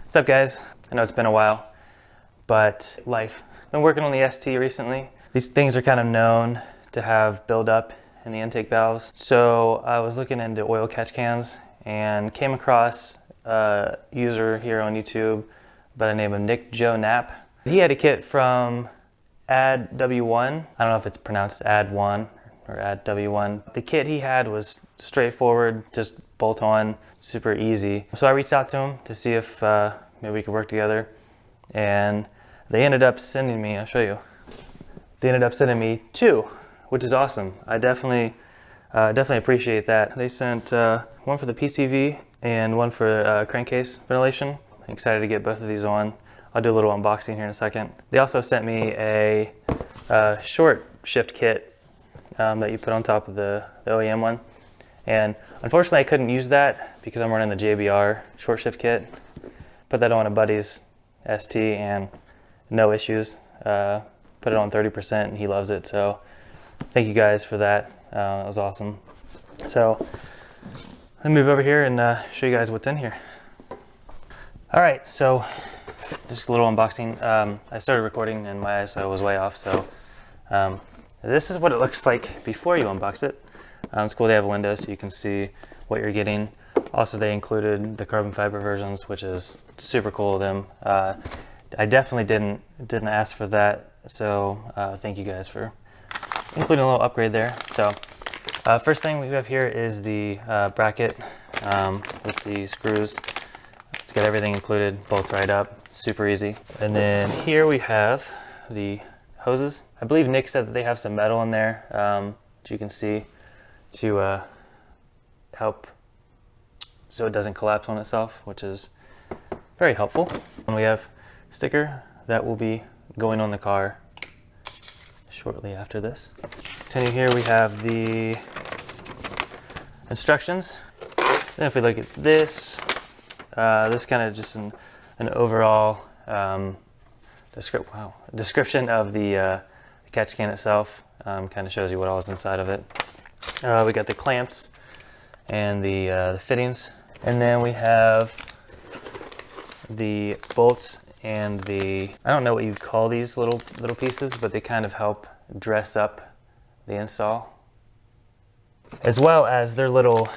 What's up, guys? I know it's been a while, but life. Been working on the ST recently. These things are kind of known to have buildup in the intake valves. So I was looking into oil catch cans and came across a user here on YouTube by the name of Nick Joe Knapp. He had a kit from Add W1. I don't know if it's pronounced Add 1 or Add W1. The kit he had was straightforward, just bolt on, super easy. So I reached out to him to see if maybe we could work together. And they ended up sending me, I'll show you. They ended up sending me two, which is awesome. I definitely appreciate that. They sent one for the PCV and one for crankcase ventilation. I'm excited to get both of these on. I'll do a little unboxing here in a second. They also sent me a short shift kit that you put on top of the OEM one. And unfortunately I couldn't use that because I'm running the JBR short shift kit. Put that on a buddy's ST and no issues. Put it on 30% and he loves it. So thank you guys for that. It was awesome. So let me move over here and show you guys what's in here. All right, so just a little unboxing. I started recording and my ISO was way off. So this is what it looks like before you unbox it. It's cool they have a window so you can see what you're getting. Also, they included the carbon fiber versions, which is super cool of them. I definitely didn't ask for that, so thank you guys for including a little upgrade there. So first thing we have here is the bracket with the screws. It's got everything included, bolts right up, super easy. And then here we have the hoses. I believe Nick said that they have some metal in there, as you can see, to help so it doesn't collapse on itself, which is very helpful. And we have a sticker that will be going on the car shortly after this. Continue here, we have the instructions. Then if we look at this, this kind of just an overall description of the catch can itself. Kind of shows you what all is inside of it. We got the clamps and the fittings, and then we have the bolts and the, I don't know what you'd call these little pieces, but they kind of help dress up the install, as well as their little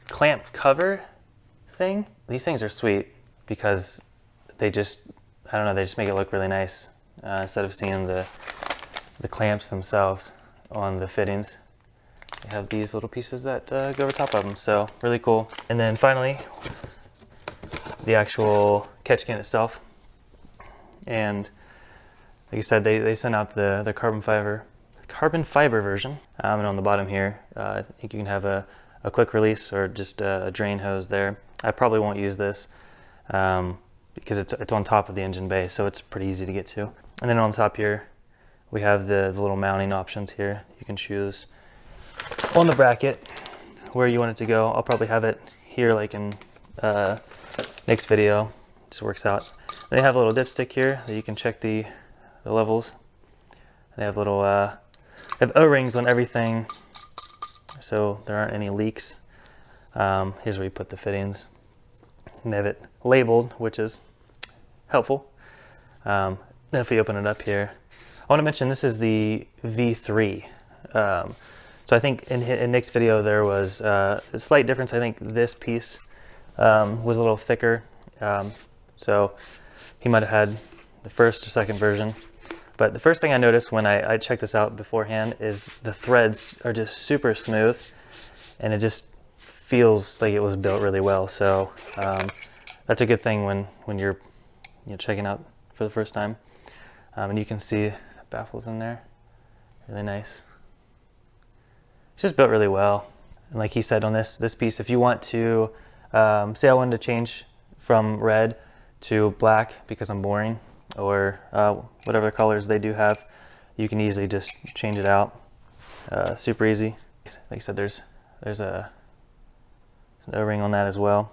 clamp cover thing. These things are sweet because they just, I don't know, they just make it look really nice instead of seeing the clamps themselves on the fittings. You have these little pieces that go over top of them, so really cool. And then finally, the actual catch can itself. And like I said, they sent out the carbon fiber version. And on the bottom here, I think you can have a quick release or just a drain hose there. I probably won't use this because it's on top of the engine bay, so it's pretty easy to get to. And then on top here, we have the little mounting options here. You can choose on the bracket where you want it to go. I'll probably have it here like in next video. Just works out. They have a little dipstick here that you can check the levels. They have little they have O-rings on everything, so there aren't any leaks. Here's where you put the fittings. And they have it labeled, which is helpful. Then if we open it up here, I want to mention this is the V3. So I think in Nick's video there was a slight difference. I think this piece was a little thicker. So he might have had the first or second version. But the first thing I noticed when I checked this out beforehand is the threads are just super smooth, and it just feels like it was built really well. So that's a good thing when you're checking out for the first time. And you can see the baffles in there, really nice. It's just built really well. And like he said on this piece, if you want to, say I wanted to change from red to black because I'm boring, or whatever colors they do have, you can easily just change it out. Super easy. Like I said, there's an O-ring on that as well.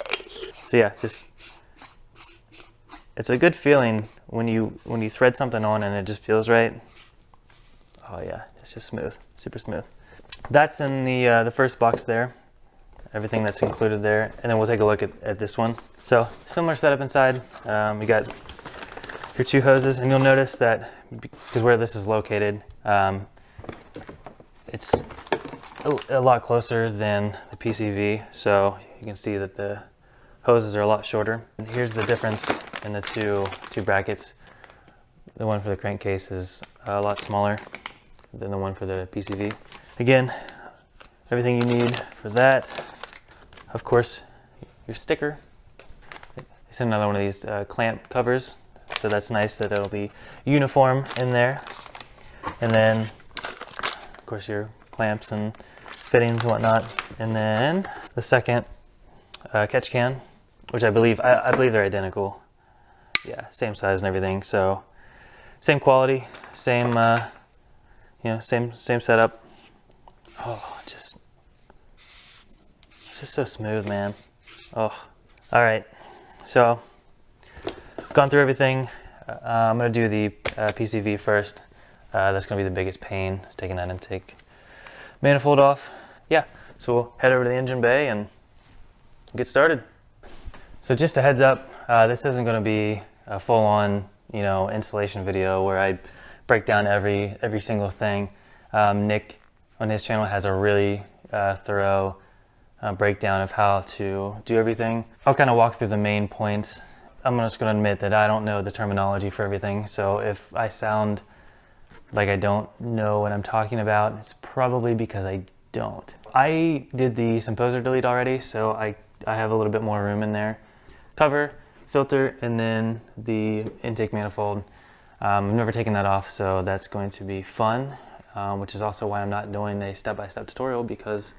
So yeah, just it's a good feeling when you thread something on and it just feels right. Oh yeah, it's just smooth, super smooth. That's in the first box there. everything that's included there, and then we'll take a look at this one. So similar setup inside. We got your 2 hoses, and you'll notice that because where this is located, it's a lot closer than the PCV, so you can see that the hoses are a lot shorter. And here's the difference in the two brackets. The one for the crankcase is a lot smaller than the one for the PCV. Again, everything you need for that. Of course, your sticker. It's another one of these clamp covers, so that's nice that it'll be uniform in there. And then, of course, your clamps and fittings and whatnot. And then the second catch can, which I believe they're identical. Yeah, same size and everything. So same quality, same same setup. Oh, it's just so smooth, man. Oh, all right. So gone through everything. I'm gonna do the PCV first. That's gonna be the biggest pain, is taking that intake manifold off. Yeah, so we'll head over to the engine bay and get started. So just a heads up, this isn't gonna be a full-on, installation video where I break down every single thing. Nick on his channel has a really thorough breakdown of how to do everything. I'll kind of walk through the main points. I'm just going to admit that I don't know the terminology for everything, so if I sound like I don't know what I'm talking about, it's probably because I don't. I did the Composer delete already, so I have a little bit more room in there. Cover, filter, and then the intake manifold. I've never taken that off, so that's going to be fun, which is also why I'm not doing a step-by-step tutorial, because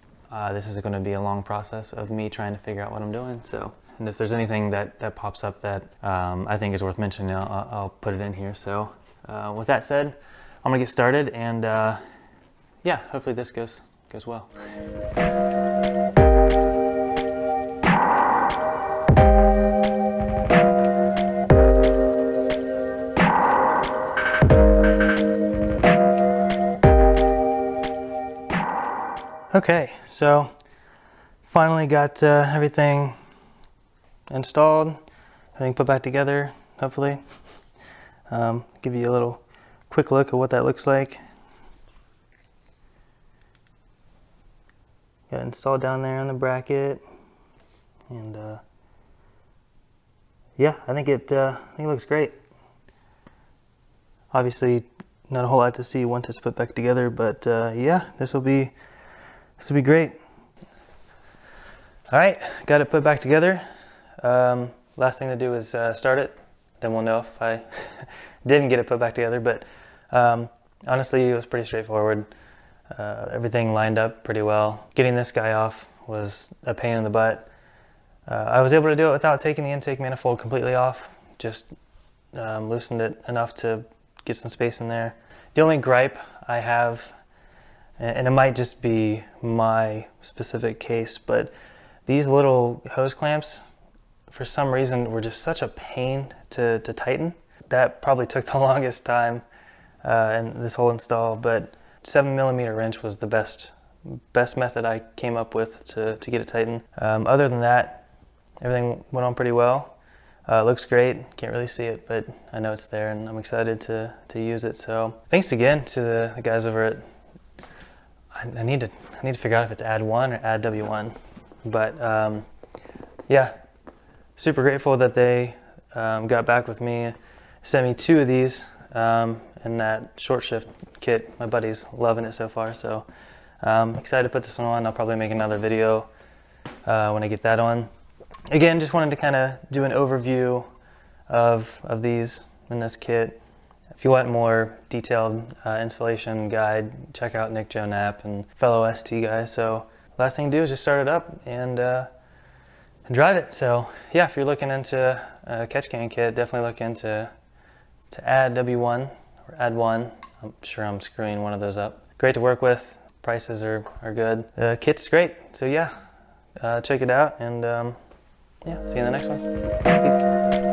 this is going to be a long process of me trying to figure out what I'm doing. So, and if there's anything that pops up that I think is worth mentioning, I'll put it in here. So with that said, I'm gonna get started, and yeah, hopefully this goes well. Okay, so finally got everything installed, everything put back together, hopefully. Give you a little quick look at what that looks like. Got it installed down there on the bracket, and yeah, I think it looks great. Obviously, not a whole lot to see once it's put back together, but yeah, this will be great. All right, got it put back together. Last thing to do is start it. Then we'll know if I didn't get it put back together. But honestly, it was pretty straightforward. Everything lined up pretty well. Getting this guy off was a pain in the butt. I was able to do it without taking the intake manifold completely off. Just loosened it enough to get some space in there. The only gripe I have, and it might just be my specific case, but these little hose clamps, for some reason, were just such a pain to tighten. That probably took the longest time in this whole install, but 7mm wrench was the best method I came up with to get it tightened. Other than that, everything went on pretty well. Looks great. Can't really see it, but I know it's there, and I'm excited to use it. So thanks again to the guys over at. I need to figure out if it's Add One or Add W1, but yeah, super grateful that they got back with me, sent me 2 of these, and that short shift kit. My buddy's loving it so far, so excited to put this one on. I'll probably make another video when I get that on. Again, just wanted to kind of do an overview of these in this kit. If you want more detailed installation guide, check out Nick Joe Knapp and fellow ST guys. So last thing to do is just start it up and drive it. So yeah, if you're looking into a catch can kit, definitely look into Add W1 or Add One. I'm sure I'm screwing one of those up. Great to work with. Prices are good. The kit's great. So yeah, check it out, and yeah, see you in the next one. Peace.